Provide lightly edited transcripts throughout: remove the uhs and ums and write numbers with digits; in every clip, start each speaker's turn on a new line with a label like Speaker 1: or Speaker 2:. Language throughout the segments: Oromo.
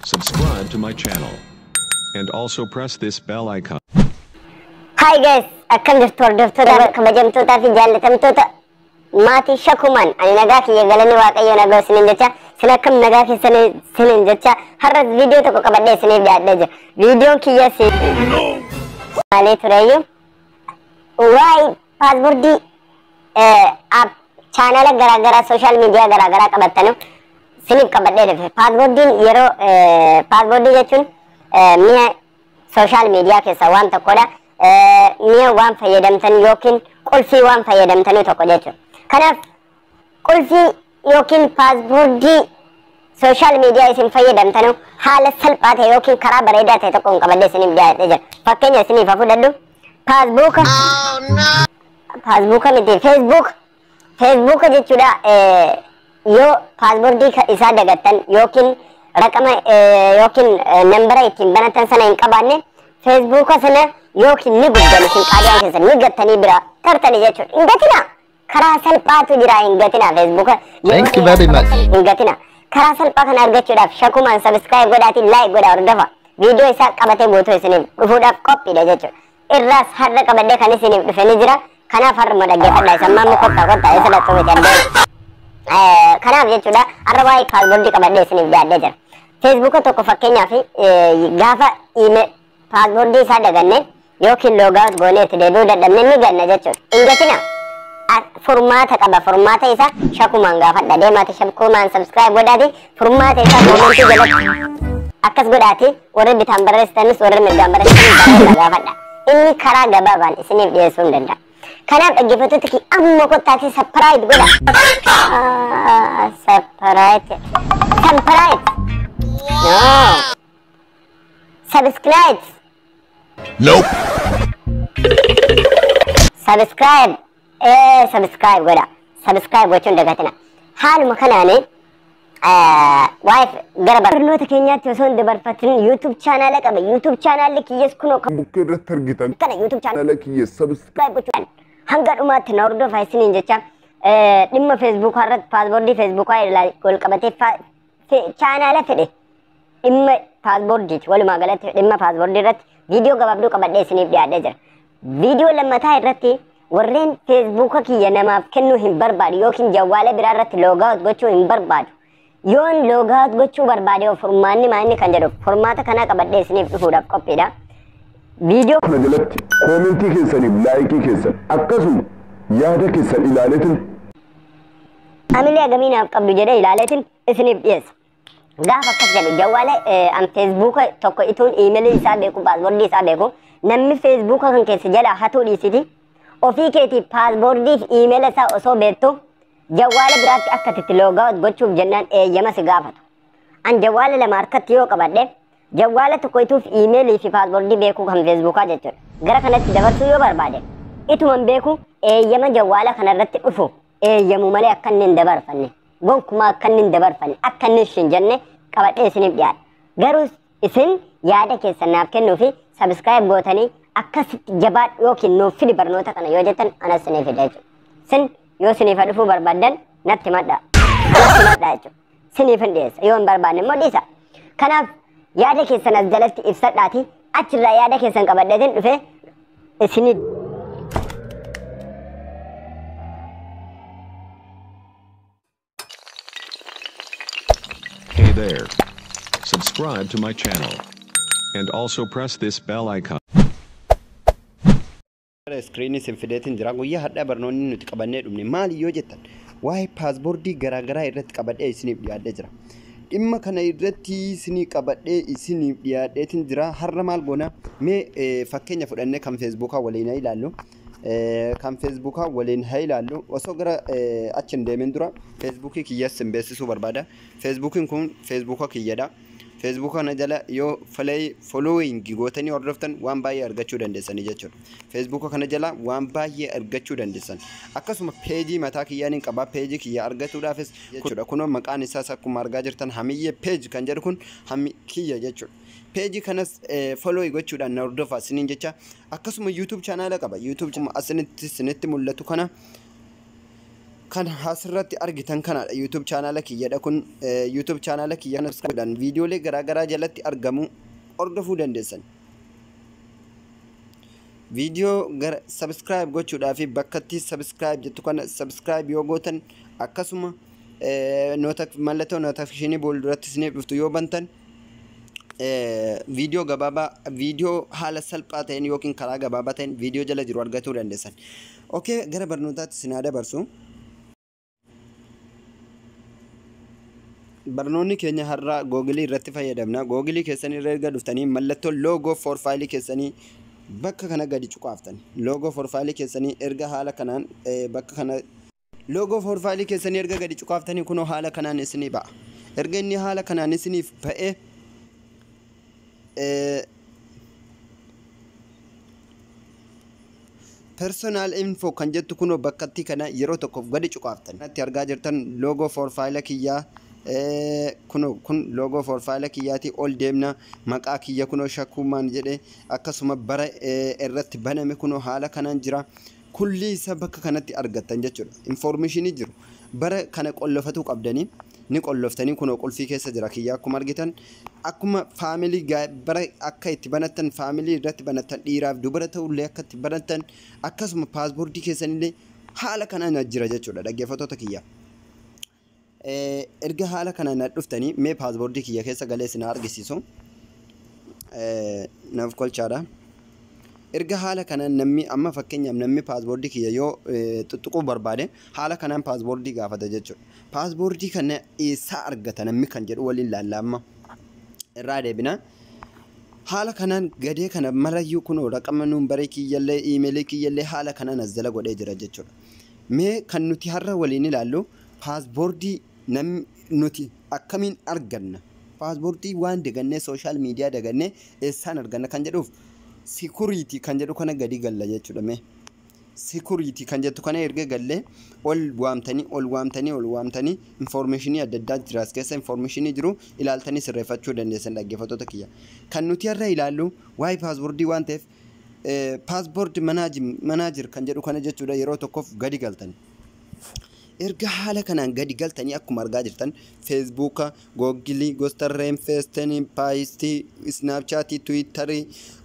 Speaker 1: subscribe to my channel, and also press this bell icon.
Speaker 2: Hi guys, akkam jirtuu hordoftoota kabajamtootaa fi jaallatamtoota maatii shakuumaan ani nagaa kiyya galanni waaqayyo nagaa isiniin jecha sin akkam nagaa keessaniin jecha har'a viidiyoo tokko qabadhee isiniif dhiyaadhee jira. Viidiyoon kiyya maalee tureyyuu waa'ee paaspoortii chaanala garaagaraa sooshaal miidiyaa garaagaraa qabattanu isiniif qabadhee dhufe. Paaspoortiin yeroo paaspoortii jechuun mi'a sooshaal miidiyaa keessaa waan tokkodha. Mi'a waan fayyadamtan yookiin qulfii waan fayyadamtanii tokko jechuudha. Kanaaf qulfii yookiin paaspoortii sooshaal miidiyaa isin fayyadamtanu haala salphaa ta'e yookiin karaa bareedaa ta'e tokkoon qabadhee isiniif dhiyaatee jira. Fakkeenya isiniif haa fudhadhu. Paasbuuka miti feesbuuka jechuudha. Yoo paaspoortii isaa dagattan yookiin raqama yookiin nambara ittiin banatan sana hin qabaanne feesbuuka sana yookiin ni guddan isin qaadiyaan keessan ni gattanii bira tartanii jechuudha. Hin gatina. Karaa salphaatu jira hin gatina feesbuuka.
Speaker 3: Thank you very much.
Speaker 2: Hin gatina. Karaa salphaa kana argachuudhaaf shakuumaan sabiskiraayib godhaatiin laayik godhaa hordofa. Viidiyoo isaa qabatee guutuu isiniif dhufuudhaaf qophiidha jechuudha. Irraas har'a qabadhee kan isiniif dhufe ni jira. Kanaaf har'uma dhaggeeffadhaa isa mamma kottaa isa lattoo miti addee. Kanaaf jechuudha har'a waa'ee paaspoortii qabadhee isiniif dhiyaadhee jira. Feesbuuka tokko fakkeenyaaf gaafa paaspoortii isaa daganne yookiin loogaawut goonee itti deebi'uu dadhabne ni ganna jechuudha. Hin gatina. Furmaata qaba. Furmaata isaa shakuumaan gaafadha. Deemaati shakuumaan sabiskiraayib godhaati. Furmaata isaa koomentii jalatti akkas godhaati. Warri bitaan barreessitanis warri mirgaan barreessitanis gaafadha. Inni karaa gabaabaan isiniif dhiyeessuu hin danda'a. Kanaaf dhaggeeffattoota amma kottaati sappiraayit godha. Sappiraayit. No. Subscribe.
Speaker 3: Nope.
Speaker 2: Subscribe. Subscribe godha. Subscribe gochuun dagatina. Haaluma kanaani waa'ee gara barnoota keenyaatti osoo hin dabarfatin YouTube chaanala qaba. YouTube chaanalli kiyyas kunoo
Speaker 4: bukkee irratti argitan
Speaker 2: kana YouTube
Speaker 4: chaanala kiyya
Speaker 2: subscribe gochuudhaan hanga dhumaatti na hordofaa isiniin jecha dhimma feesbuukaa irratti paaspoortii feesbuukaa wal qabatee chaanala fedhe dhimma paaspoortiiti walumaa galatti dhimma paaspoortii irratti viidiyoo gabaabduu qabadhee isiniif dhiyaadhee jira. Viidiyoo lammataa irratti warreen feesbuuka kiyya namaaf kennuu hin barbaadu yookiin jawwaala biraa irratti loogaawut gochuu hin barbaadu. Yoon loogaawut gochuu barbaade furmaanni maanni kan jedhu furmaata kanaa qabadhee isiniif dhufuudhaaf qophiidha. Viidiyoo
Speaker 4: kana jalatti koomentii keessaniif laayikii keessan akkasuma yaada keessan ilaaleetin
Speaker 2: amilee agamiinaaf qabdu jedhee ilaaleetin isiniif dhiyeessa. Gaafa akkas jedhu jawwaala feesbuuka tokko ituun iimeelii isaa beeku paaspoortii isaa beeku namni feesbuuka kan keessa jala hatuu dhiisiti ofii keetiif paaspoortiif iimeela isaa osoo beektu jawwaala biraatti akka itti loogaawut gochuuf jennaan eeyyama si gaafatu. An jawwaala lama harkatti yoo qabadhe jawwaala tokko ituuf iimeelii fi paaspoortii beekuu kan feesbuukaa jechuudha. Gara kanatti dabarsuu yoo barbaade ituman beeku eeyyama jawwaala kanarratti dhufu eeyyamu malee akka inni hin dabarfanne gonkumaa akka inni hin dabarfanne akka inni hin jenne qabadhee isiniif dhiyaadha. Garuu isin yaada keessan naaf kennuu fi sabiskiraayib gootanii akkasitti jabaadhu yookiin nuuf fidi barnoota kana yoo jettan anas isiniif fida jechuudha. Sin yoo isiniif dhufuu barbaaddan natti madda jechuudha. Isiniif hin dhiyeessa yoo hin barbaanne immoo dhiisa. Kanaaf yaada keessan as jalatti ibsadhaati achirraa yaada keessan qabadheetiin dhufe isinii
Speaker 1: Hey there. Subscribe to my channel, and also press this bell icon.
Speaker 3: Screen isin fideetiin jira guyyaa hadhaa barnoonni nuti qabannee dhumne maali yoo jettan waa'ee paaspoortii garaagaraa irratti qabadhee isiniif dhiyaadhee jira. Dhimma kana irratti isinii qabadhee isiniif dhiyaadheetiin jira. Har'a maal goona mee fakkeenya fudhannee kan feesbuukaa waliin haa ilaallu. Kan feesbuukaa waliin haa ilaallu. Osoo gara achi hin deemin dura feesbuukii kiyyas sin beeksisuu barbaada. Feesbuukiin kun feesbuuka kiyyadha. Facebook kana jala yoo following gootanii hordoftan waan baay'ee argachuu dandeessanii jechuudha. Facebook kana jala waan baay'ee argachuu dandeessan. Akkasuma peejii mataa kiyyaan qaba. Peejii kiyya argachuudhaafis jechuudha. Kunoo maqaan isaas akkuma argaa jirtan hamiyyee peej kan jedhu kun hammi kiyya jechuudha. Peejii kanas follow gochuudhaan na hordofaa isiniin jecha. Akkasuma YouTube channel qaba. YouTube asinitti mul'atu kana kan asirratti argitan kanadha. YouTube channel kiyyadha kun. YouTube channel kiyya subscribe viidiyoolee garaagaraa jalatti argamu hordofuu dandeessan. Viidiyoo gara subscribe gochuudhaaf bakkatti subscribe jettu kana subscribe yoo gootan akkasuma mallattoo notification boolduratti isiniif dhuftu yoo bantan viidiyoo gabaabaa viidiyoo haala salphaa ta'een yookiin karaa gabaabaa ta'een viidiyoo jala jiru argachuu dandeessan. Okay, gara barnootaatti isin haa dabarsu. Barnoonni keenya har'a Google irratti fayyadamna. Google keessanii irra erga dhuftanii mallattoo logo profile keessanii bakka kana gadi cuqaaftan. Logo profile keessanii erga haala kanaan bakka kana logo profile keessanii erga gadi cuqaaftanii kunoo haala kanaan isinii ba'a. Erga inni haala kanaan isiniif ba'e personal info kan jettu kunoo bakkatti kana yeroo tokkoof gadi cuqaaftan. Natti argaa jirtan logo profile kiyyaa kun logo profile kiyyaati ol deemna maqaa kiyya kunoo shakuu maan jedhe akkasuma bara irratti baname kunoo haala kanaan jira. Kulli isa bakka kanatti argattan jechuudha. Informationii jiru. Bara kana qollofatu qabdanii ni qolloftanii kunoo qulfii keessa jira kiyya akkuma argitan akkuma family bara akka itti banattan family irratti banattan dhiiraaf dubara ta'ullee akka itti banattan akkasuma paaspoortii keessanillee haala kanaan jira jechuudha dhaggeeffattoota kiyya. Erga haala kanaan dhuftanii mee paaspoortii kiyya keessa galee isin argisiisu naaf kolchaadha. Erga haala kanaan namni amma fakkeenyaaf namni paaspoortii kiyya yoo tuttuquu barbaade haala kanaan paaspoortii gaafata jechuudha. Paaspoortii kana eessaa argata namni kan jedhu waliin laalla irraa deebina. Haala kanaan gadee kana marayyuu kunoo raqama numbaree kiyyallee iimeelii kiyyallee haala kanaan as jala godhee jira jechuudha. Mee kan nuti har'a waliin ilaallu paaspoortii nuti akkamiin arganna? Paaspoortii waan dagannee sooshaal miidiyaa dagannee eessaan arganna kan jedhuuf security kan jedhu kana gadi galla jechuudha. Mee security kan jettu kana erga gallee ol waamtanii informationii adda addaa jira as keessa informationii jiru ilaaltanii sirreeffachuu dandeessan dhaggeeffattoota kiyya. Kan nuti har'a ilaallu waa'ee paaspoortii waan ta'eef paaspoortii manaajer kan jedhu kana jechuudha yeroo tokkoof gadi galtan. Erga haala kanaan gadi galtanii akkuma argaa jirtan Facebook, Google, Gostarreen, Feestanii, Paayistii, Snapchat, Twitter,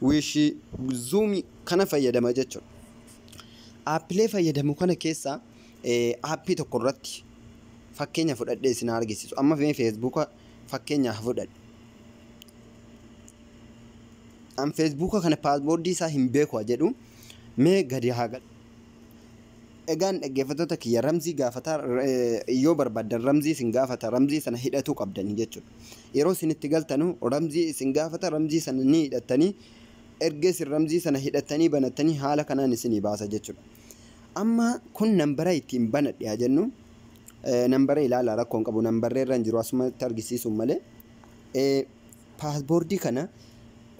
Speaker 3: Wish, Zoom kana fayyadama jechuudha. Aappilee fayyadamu kana keessa aappii tokko irratti fakkeenya fudhadhee isin argisiisu. Amma Facebook fakkeenya fudhadhe. An Facebook kana paaspoortii isaa hin beeku jedhu mee gadi haa galu. Egaan dhaggeeffattoota kiyya ramzii gaafata yoo barbaadan ramzii isin gaafata ramzii sana hidhachuu qabdanii jechuudha. Yeroo isin itti galtanu ramzii isin gaafata ramzii sana ni hidhattanii erga isin ramzii sana hidhattanii banattanii haala kanaan isinii baasa jechuudha. Amma kun nambara ittiin banadhe haa jennu nambara ilaala rakkoon qabu nambarree irra hin jiru asumatti argisiisu malee paaspoortii kana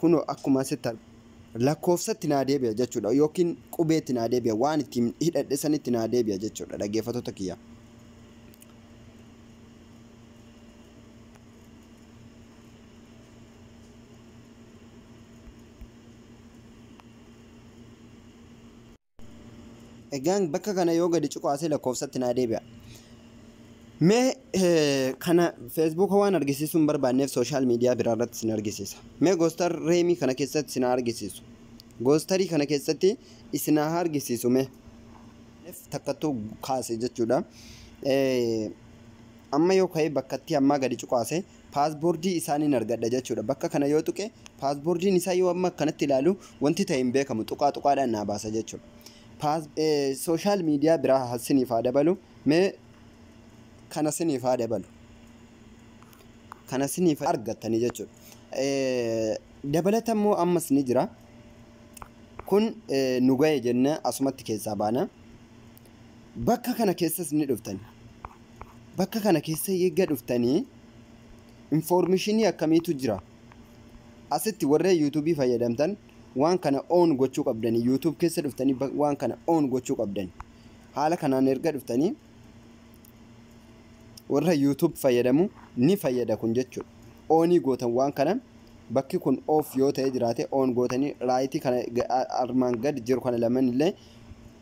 Speaker 3: kunoo akkuma asitti lakkoofsatti naa deebi'a jechuudha yookiin qubeetti naa deebi'a waan ittiin hidhadhe sanitti naa deebi'a jechuudha dhaggeeffattoota kiyya. Egaan bakka kana yoo gadi cuqaasee lakkoofsatti naa deebi'a. Mee kana Facebook waan argisiisuu hin barbaanneef sooshaal miidiyaa biraa irratti isin argisiisa. Mee Goostar Reemii kana keessatti isin argisiisu. Goostarii kana keessatti isin argisiisu mee takkattuu kaase jechuudha. Amma yoo ka'ee bakkatti ammaa gadi cuqaase paaspoortii isaaniin argadha jechuudha. Bakka kana yoo tuqe paaspoortiin isaa yoo amma akkanatti ilaalu wanti ta'e hin beekamu tuqaadhaan naa baasa jechuudha. Sooshaal miidiyaa biraa hasiniif haa dabalu mee kana siniif haa dabalu. Kana siniif argattanii jechuudha. Dabalataan immoo ammas ni jira. Kun nu ga'e jennee asumatti keessaa baana. Bakka kana keessas ni dhuftani. Bakka kana keessa eegga dhuftanii informationii akkamiitu jira. Asitti warra YouTube fayyadamtan waan kana on gochuu qabdanii YouTube keessa dhuftanii waan kana on gochuu qabdanii. Haala kanaan erga dhuftanii warra YouTube fayyadamu ni fayyada kun jechuudha. Onii gootan waan kana bakki kun off yoo ta'e jiraate on gootanii right kana armaan gad jiru kana lamaan illee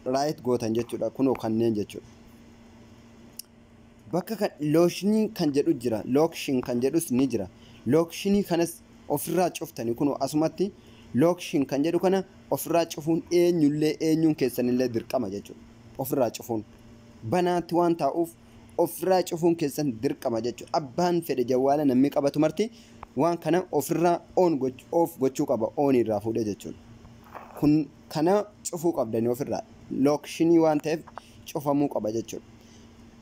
Speaker 3: right gootan jechuudha. Kunoo kanneen jechuudha. bakka kan looshinii kan jedhu jira, lookshin kan jedhus ni jira. Lookshinii kanas ofirraa cuftanii kun asumatti lookshin kan jedhu kana ofirraa cufuun eenyuun keessanillee dirqama jechuudha. Ofirraa cufuun banaatti waan taa'uuf ofirraa cufuun keessan dirqama jechuudha. Abbaan fedhe jawwaala namni qabatu marti waan kana ofirraa of gochuu qaba, on irraa fuudhee jechuudha. Kun kana cufuu qabdanii ofirraa lookshinii waan ta'eef cufamuu qaba jechuudha.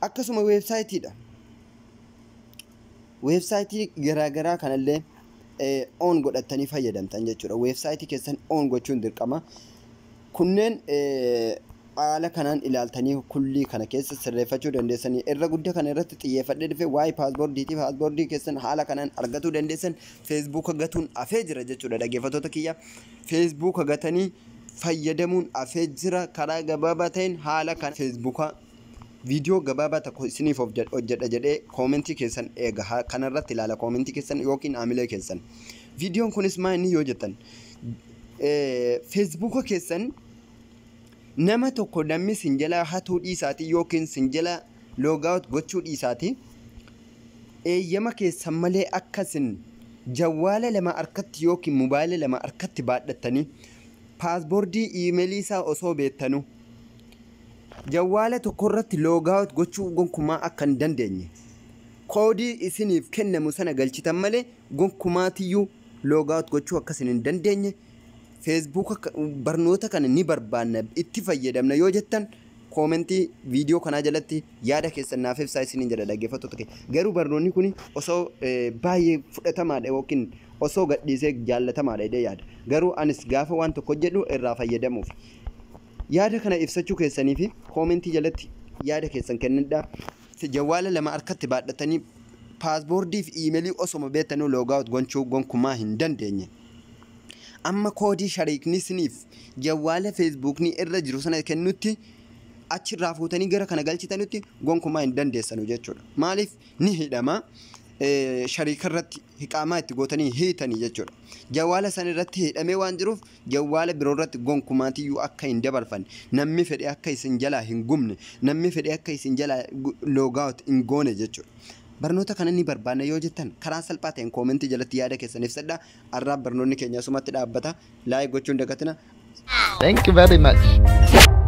Speaker 3: Akkasuma weebsaayitiidha. Weebsaayitii garaagaraa kanallee on godhatanii fayyadamtan jechuudha. Weebsaayitii keessan on gochuun dirqama. Kunneen haala kanaan ilaaltanii kullii kana keessa sirreeffachuu dandeessanii irra guddaa kana irratti xiyyeeffadhee dhufee waa'ee paaspoortii keessan haala kanaan argatuu dandeessan feesbuuka gatuun afee jira jechuudha. Dhaggeeffattoota kiyya feesbuuka gatanii fayyadamuun afee jira karaa gabaabaa ta'een haala kan feesbuuka viidiyoo gabaabaa tokko isiniif hojjedha jedhee koomentii keessan eega kanarratti ilaala koomentii keessan yookiin aamilee keessan. Viidiyoon kunis maa inni yoo jettan feesbuuka keessan nama tokko namni sin jala hatuu dhiisaati yookiin sin jala loogaawut gochuu dhiisaati eeyyama keessan malee akkasin jawwaala lama harkatti yookiin mobaayila lama harkatti baadhattanii paaspoortii iimeelii isaa osoo beektanu jawwaala tokko irratti loogaawut gochuu gonkumaa akka hin dandeenye koodii isiniif kennamu sana galchitan malee gonkumaatiyyuu loogaawut gochuu akkasin hin dandeenye. Feesbuuka barnoota kana ni barbaanna itti fayyadamna yoo jettan koomentii viidiyoo kanaa jalatti yaada keessan naaf ibsaa isiniin jedha dhaggeeffattoota kee. Garuu barnoonni kun osoo baay'ee fudhatamaadha yookiin osoo gadhiisee jaallatamaadha jedhee yaada. Garuu anis gaafa waan tokko jedhu irraa fayyadamuuf yaada kana ibsachuu keessanii fi koomentii jalatti yaada keessan kennadhaa. Jawwaala lama harkatti baadhatanii paaspoortii fi iimeelii osoma beektanuu loogaawut gochuu gonkumaa hin dandeenye. Amma koodii shariikni isiniif jawwaala feesbuukni irra jiru sana kennutti achirraa fuutanii gara kana galchitanutti gonkumaa hin dandeessanu jechuudha. Maaliif ni hidhama shariika irratti hiqaamaa itti gootanii hiitanii jechuudha. Jawwaala sana irratti hidhamee waan jiruuf jawwaala biroo irratti gonkumaatiyyuu akka hin dabarfanne namni fedhe akka isin jalaa hin gubne namni fedhe akka isin jalaa loogaawut hin goone jechuudha. Barnoota kana ni barbaanna yoo jettan karaa salphaa ta'een koomentii jalatti yaada keessan ibsadhaa. Arraab barnoonni keenya asumatti dhaabbata. Laayik gochuun dagatina.
Speaker 5: Thank you very much.